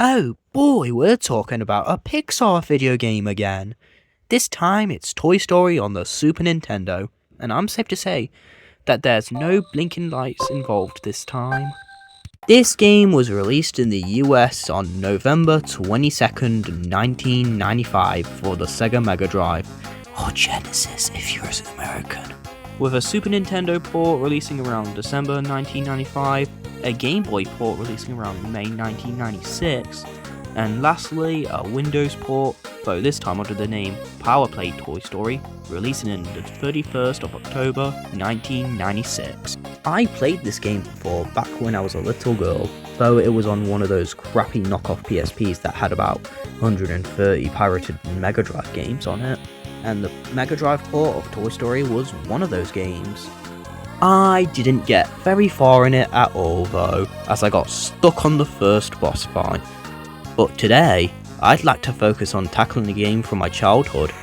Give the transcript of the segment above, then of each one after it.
Oh boy, we're talking about a Pixar video game again. This time it's Toy Story on the Super Nintendo, and I'm safe to say that there's no blinking lights involved this time. This game was released in the US on November 22nd, 1995 for the Sega Mega Drive, or Genesis if you're an American. With a Super Nintendo port releasing around December 1995, a Game Boy port releasing around May 1996, and lastly a Windows port, though this time under the name PowerPlay Toy Story, releasing in the 31st of October 1996. I played this game before back when I was a little girl, though it was on one of those crappy knockoff PSPs that had about 130 pirated Mega Drive games on it, and the Mega Drive port of Toy Story was one of those games. I didn't get very far in it at all though, as I got stuck on the first boss fight. But today, I'd like to focus on tackling the game from my childhood,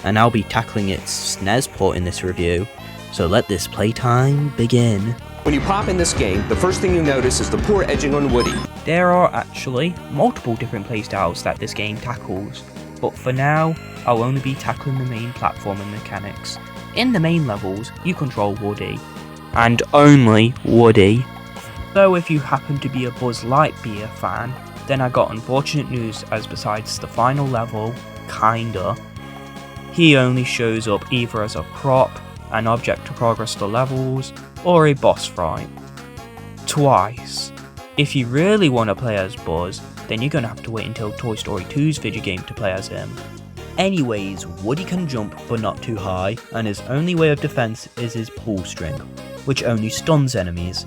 and I'll be tackling its SNES port in this review, so let this playtime begin. When you pop in this game, the first thing you notice is the poor edging on Woody. There are actually multiple different playstyles that this game tackles, but for now, I'll only be tackling the main platforming mechanics. In the main levels, you control Woody, and only Woody. Though if you happen to be a Buzz Lightyear fan, then I got unfortunate news, as besides the final level, kinda, he only shows up either as a prop, an object to progress the levels, or a boss fight. Twice. If you really want to play as Buzz, then you're gonna have to wait until Toy Story 2's video game to play as him. Anyways, Woody can jump but not too high, and his only way of defense is his pull string, which only stuns enemies.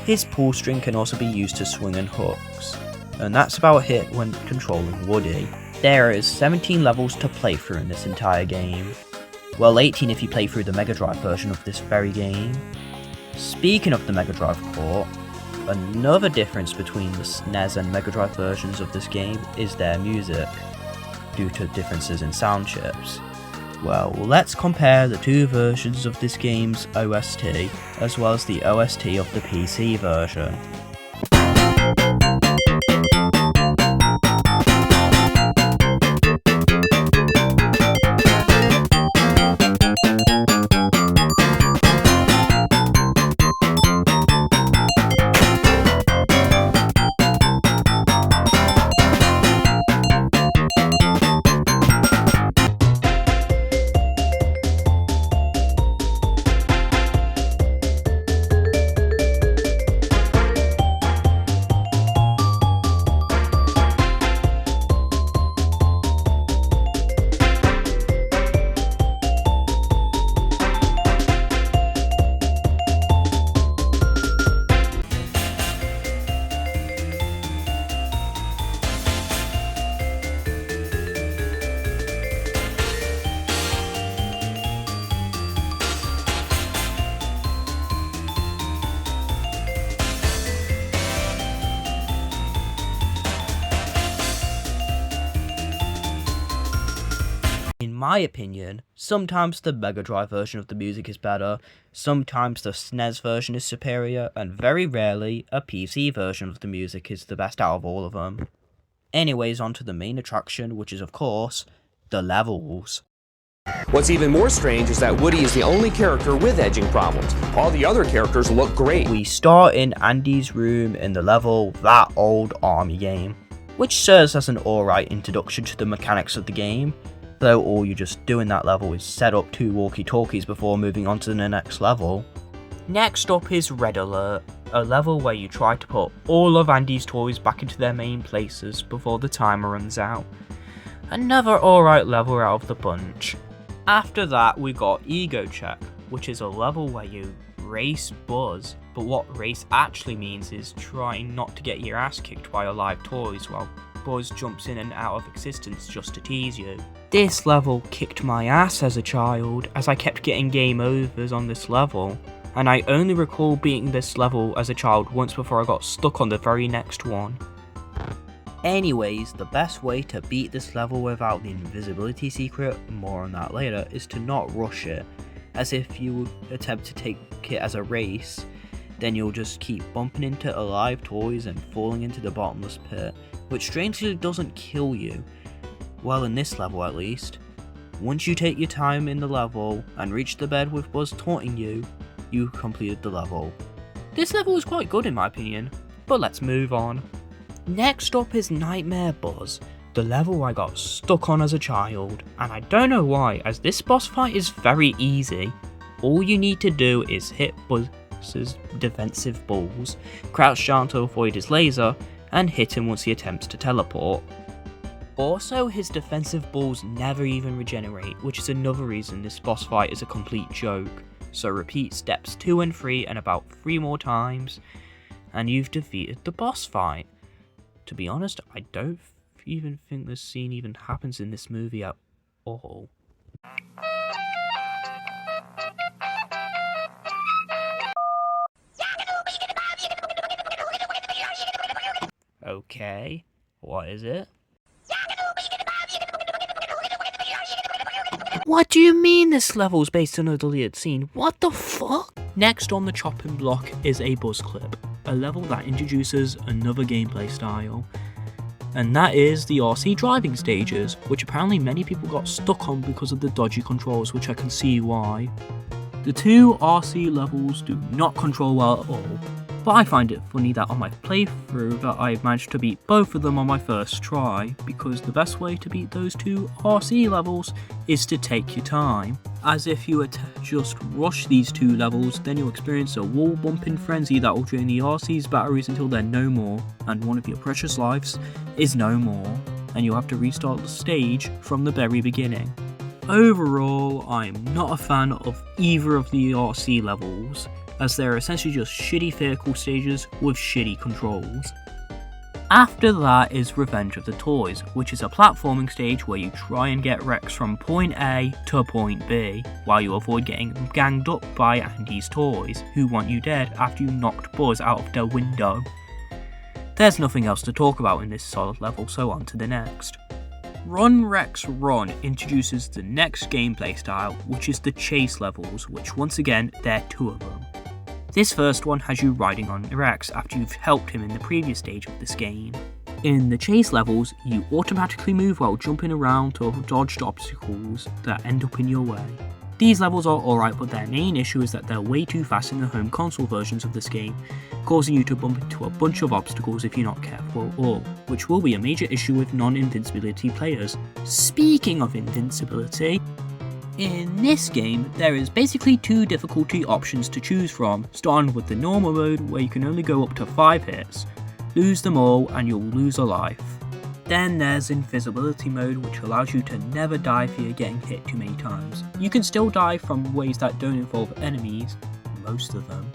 His pull string can also be used to swing and hooks, and that's about it when controlling Woody. There is 17 levels to play through in this entire game. Well, 18 if you play through the Mega Drive version of this very game. Speaking of the Mega Drive port, another difference between the SNES and Mega Drive versions of this game is their music, due to differences in sound chips. Well, let's compare the two versions of this game's OST, as well as the OST of the PC version. In my opinion, sometimes the Mega Drive version of the music is better, sometimes the SNES version is superior, and very rarely a PC version of the music is the best out of all of them. Anyways, on to the main attraction, which is of course, the levels. What's even more strange is that Woody is the only character with edging problems. All the other characters look great. We start in Andy's room in the level That Old Army Game, which serves as an alright introduction to the mechanics of the game, though all you just do in that level is set up 2 walkie-talkies before moving on to the next level. Next up is Red Alert, a level where you try to put all of Andy's toys back into their main places before the timer runs out. Another alright level out of the bunch. After that we got Ego Check, which is a level where you race Buzz, but what race actually means is trying not to get your ass kicked by your live toys while Buzz jumps in and out of existence just to tease you. This level kicked my ass as a child, as I kept getting game overs on this level, and I only recall beating this level as a child once before I got stuck on the very next one. Anyways, the best way to beat this level without the invisibility secret, more on that later, is to not rush it, as if you would attempt to take it as a race, then you'll just keep bumping into alive toys and falling into the bottomless pit, which strangely doesn't kill you. Well, in this level at least. Once you take your time in the level and reach the bed with Buzz taunting you, you completed the level. This level is quite good in my opinion, but let's move on. Next up is Nightmare Buzz, the level I got stuck on as a child, and I don't know why, as this boss fight is very easy. All you need to do is hit Buzz's defensive balls, crouch down to avoid his laser, and hit him once he attempts to teleport. Also, his defensive balls never even regenerate, which is another reason this boss fight is a complete joke. So repeat steps 2 and 3 and about 3 more times, and you've defeated the boss fight. To be honest, I don't even think this scene even happens in this movie at all. Okay, what is it? What do you mean this level's based on a deleted scene? What the fuck? Next on the chopping block is a Buzz clip, a level that introduces another gameplay style. And that is the RC driving stages, which apparently many people got stuck on because of the dodgy controls, which I can see why. The two RC levels do not control well at all, but I find it funny that on my playthrough that I've managed to beat both of them on my first try, because the best way to beat those two RC levels is to take your time. As if you were to just rush these two levels, then you'll experience a wall bumping frenzy that will drain the RC's batteries until they're no more, and one of your precious lives is no more, and you'll have to restart the stage from the very beginning. Overall, I'm not a fan of either of the RC levels, as they're essentially just shitty vehicle stages with shitty controls. After that is Revenge of the Toys, which is a platforming stage where you try and get Rex from point A to point B, while you avoid getting ganged up by Andy's toys, who want you dead after you knocked Buzz out of their window. There's nothing else to talk about in this solid level, so on to the next. Run Rex Run introduces the next gameplay style, which is the chase levels, which once again, there are 2 of them. This first one has you riding on Rex after you've helped him in the previous stage of this game. In the chase levels, you automatically move while jumping around to dodge obstacles that end up in your way. These levels are alright, but their main issue is that they're way too fast in the home console versions of this game, causing you to bump into a bunch of obstacles if you're not careful at all, which will be a major issue with non-invincibility players. Speaking of invincibility, in this game, there is basically 2 difficulty options to choose from, starting with the normal mode where you can only go up to 5 hits, lose them all and you'll lose a life. Then there's invisibility mode, which allows you to never die if you're getting hit too many times. You can still die from ways that don't involve enemies, most of them,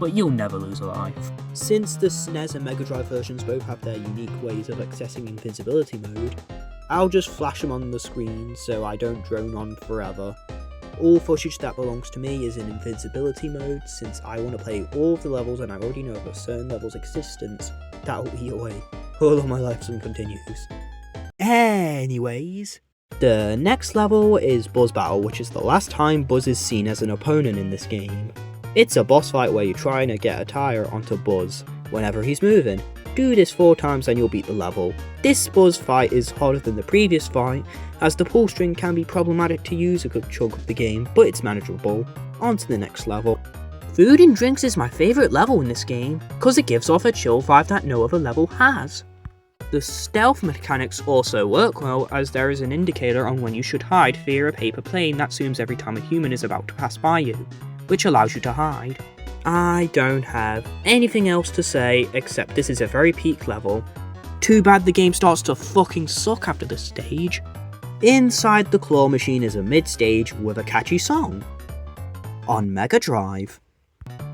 but you'll never lose a life. Since the SNES and Mega Drive versions both have their unique ways of accessing invisibility mode, I'll just flash them on the screen so I don't drone on forever. All footage that belongs to me is in invincibility mode, since I want to play all of the levels and I already know of a certain level's existence that will eat away all of my lives and continues. Anyways, the next level is Buzz Battle, which is the last time Buzz is seen as an opponent in this game. It's a boss fight where you're trying to get a tire onto Buzz whenever he's moving. Do this 4 times and you'll beat the level. This Buzz fight is harder than the previous fight, as the pull string can be problematic to use a good chunk of the game, but it's manageable. On to the next level. Food and Drinks is my favourite level in this game, cause it gives off a chill vibe that no other level has. The stealth mechanics also work well, as there is an indicator on when you should hide via a paper plane that zooms every time a human is about to pass by you, which allows you to hide. I don't have anything else to say except this is a very peak level. Too bad the game starts to fucking suck after this stage. Inside the Claw Machine is a mid-stage with a catchy song. On Mega Drive.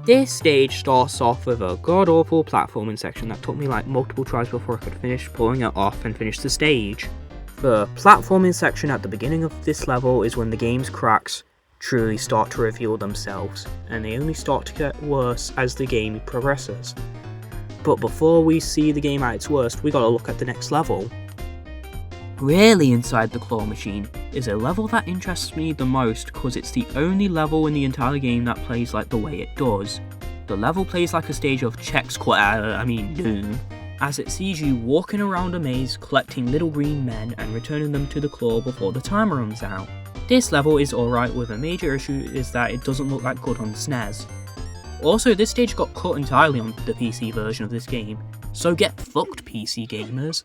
This stage starts off with a god-awful platforming section that took me like multiple tries before I could finish pulling it off and finish the stage. The platforming section at the beginning of this level is when the game's cracks truly start to reveal themselves, and they only start to get worse as the game progresses. But before we see the game at its worst, we gotta look at the next level. Really inside the Claw Machine is a level that interests me the most because it's the only level in the entire game that plays like the way it does. The level plays like a stage of Doom. as it sees you walking around a maze collecting little green men and returning them to the claw before the timer runs out. This level is alright, with a major issue is that it doesn't look that good on SNES. Also, this stage got cut entirely on the PC version of this game, so get fucked, PC gamers.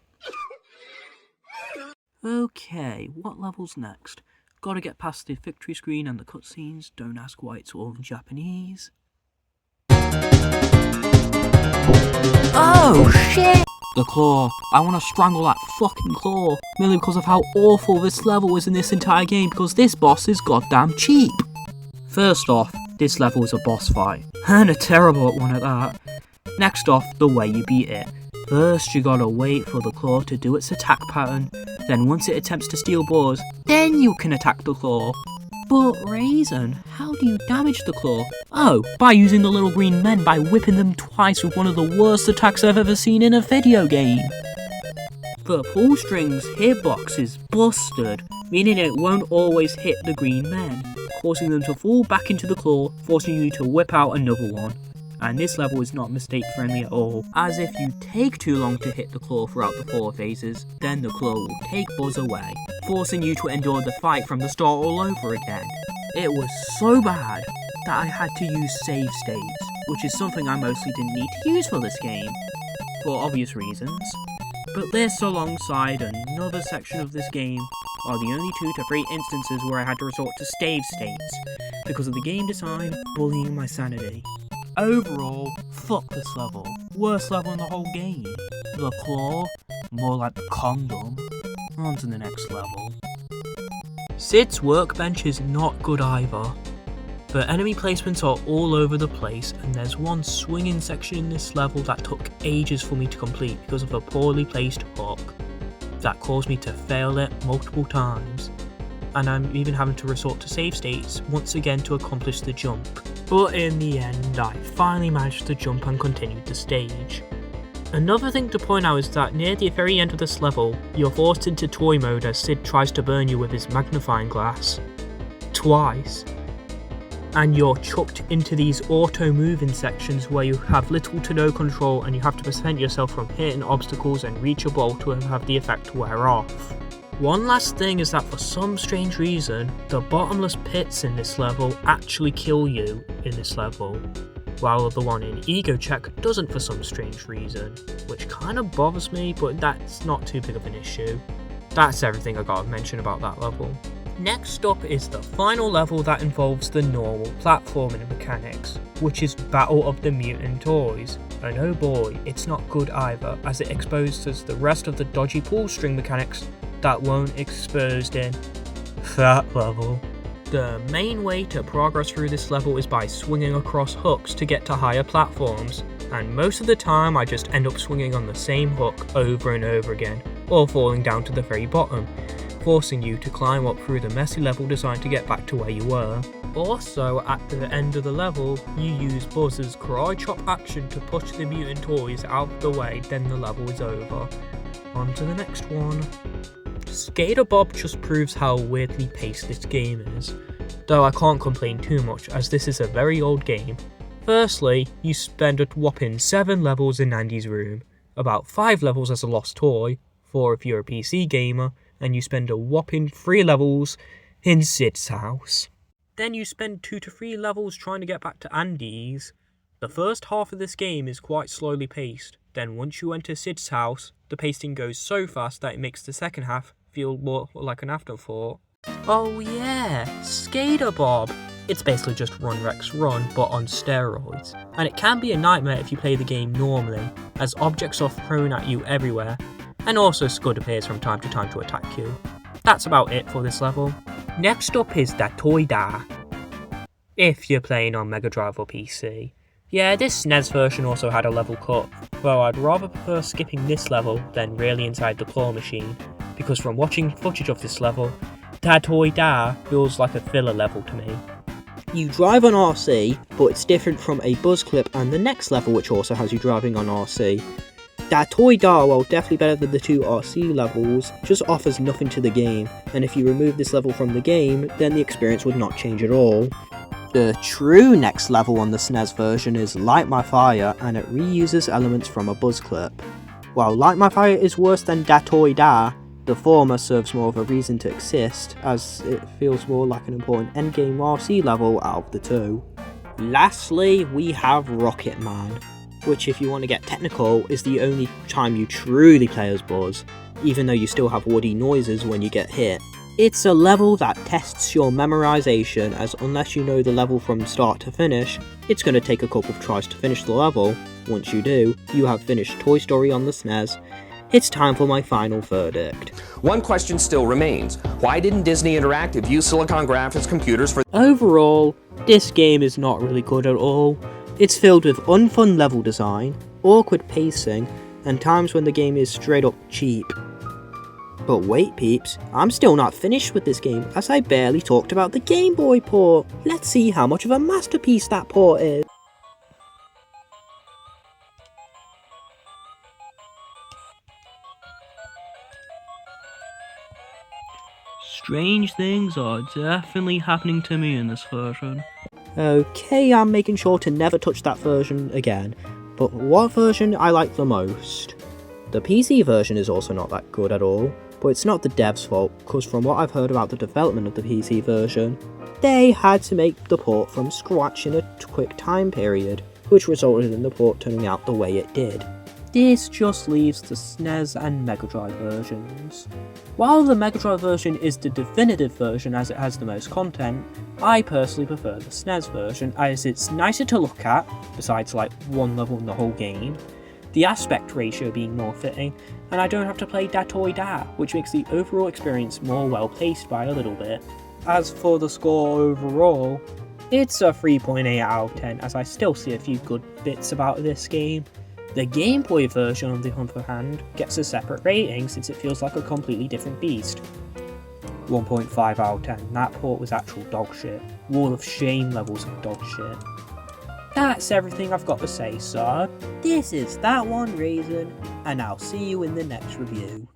Okay, what level's next? Gotta get past the victory screen and the cutscenes, don't ask why it's all in Japanese. Oh shit! The claw. I want to strangle that fucking claw, merely because of how awful this level is in this entire game, because this boss is goddamn cheap. First off, this level is a boss fight, and a terrible one at that. Next off, the way you beat it. First, you gotta wait for the claw to do its attack pattern, then once it attempts to steal boars, then you can attack the claw. But Raisin, how do you damage the claw? Oh, by using the little green men by whipping them twice with one of the worst attacks I've ever seen in a video game. The pull string's hitbox is busted, meaning it won't always hit the green men, causing them to fall back into the claw, forcing you to whip out another one. And this level is not mistake friendly at all, as if you take too long to hit the claw throughout the 4 phases, then the claw will take Buzz away, forcing you to endure the fight from the start all over again. It was so bad that I had to use save states, which is something I mostly didn't need to use for this game, for obvious reasons. But this, alongside another section of this game, are the only 2 to 3 instances where I had to resort to save states, because of the game design bullying my sanity. Overall, fuck this level. Worst level in the whole game. The claw, more like the condom. On to the next level. Sid's workbench is not good either. The enemy placements are all over the place, and there's one swinging section in this level that took ages for me to complete because of a poorly placed hook that caused me to fail it multiple times, and I'm even having to resort to save states once again to accomplish the jump. But in the end, I finally managed to jump and continued the stage. Another thing to point out is that near the very end of this level, you're forced into toy mode as Sid tries to burn you with his magnifying glass. Twice. And you're chucked into these auto-moving sections where you have little to no control and you have to prevent yourself from hitting obstacles and reach a ball to have the effect wear off. One last thing is that for some strange reason, the bottomless pits in this level actually kill you in this level, while the one in Ego Check doesn't for some strange reason, which kind of bothers me, but that's not too big of an issue. That's everything I gotta mention about that level. Next up is the final level that involves the normal platforming mechanics, which is Battle of the Mutant Toys. And oh boy, it's not good either, as it exposes the rest of the dodgy pull string mechanics that weren't exposed in that level. The main way to progress through this level is by swinging across hooks to get to higher platforms, and most of the time I just end up swinging on the same hook over and over again, or falling down to the very bottom, forcing you to climb up through the messy level design to get back to where you were. Also, at the end of the level, you use Buzz's karate chop action to push the mutant toys out of the way, then the level is over. On to the next one. Skater Bob just proves how weirdly paced this game is, though I can't complain too much as this is a very old game. Firstly, you spend a whopping 7 levels in Andy's room, about 5 levels as a lost toy, 4 if you're a PC gamer, and you spend a whopping 3 levels in Sid's house. Then you spend 2 to 3 levels trying to get back to Andy's. The first half of this game is quite slowly paced, then once you enter Sid's house, the pacing goes so fast that it makes the second half feel more like an afterthought. Oh yeah, Skater Bob! It's basically just Run Rex Run, but on steroids. And it can be a nightmare if you play the game normally, as objects are thrown at you everywhere, and also Scud appears from time to time to attack you. That's about it for this level. Next up is ThatOneRaisin, if you're playing on Mega Drive or PC. Yeah, this SNES version also had a level cut, though I'd rather prefer skipping this level than really inside the claw machine, because from watching footage of this level, ThatOneRaisin feels like a filler level to me. You drive on RC, but it's different from a buzz clip and the next level which also has you driving on RC. ThatOneRaisin, while definitely better than the 2 RC levels, just offers nothing to the game, and if you remove this level from the game, then the experience would not change at all. The true next level on the SNES version is Light My Fire, and it reuses elements from a buzz clip. While Light My Fire is worse than ThatOneRaisin, the former serves more of a reason to exist, as it feels more like an important endgame RC level out of the two. Lastly, we have Rocket Man, which, if you want to get technical, is the only time you truly play as Buzz, even though you still have woody noises when you get hit. It's a level that tests your memorization, as unless you know the level from start to finish, it's going to take a couple of tries to finish the level. Once you do, you have finished Toy Story on the SNES. It's time for my final verdict. One question still remains. Why didn't Disney Interactive use Silicon Graphics computers for... Overall, this game is not really good at all. It's filled with unfun level design, awkward pacing, and times when the game is straight up cheap. But wait peeps, I'm still not finished with this game, as I barely talked about the Game Boy port. Let's see how much of a masterpiece that port is. Strange things are definitely happening to me in this version. Okay, I'm making sure to never touch that version again, but what version I like the most? The PC version is also not that good at all, but it's not the devs' fault, because from what I've heard about the development of the PC version, they had to make the port from scratch in a quick time period, which resulted in the port turning out the way it did. This just leaves the SNES and Mega Drive versions. While the Mega Drive version is the definitive version as it has the most content, I personally prefer the SNES version as it's nicer to look at, besides like one level in the whole game, the aspect ratio being more fitting, and I don't have to play ThatOneRaisin, which makes the overall experience more well paced by a little bit. As for the score overall, it's a 3.8 out of 10 as I still see a few good bits about this game. The Game Boy version, on the other hand, gets a separate rating since it feels like a completely different beast. 1.5 out of 10, that port was actual dog shit. Wall of Shame levels of dog shit. That's everything I've got to say, sir. This is ThatOneRaisin, and I'll see you in the next review.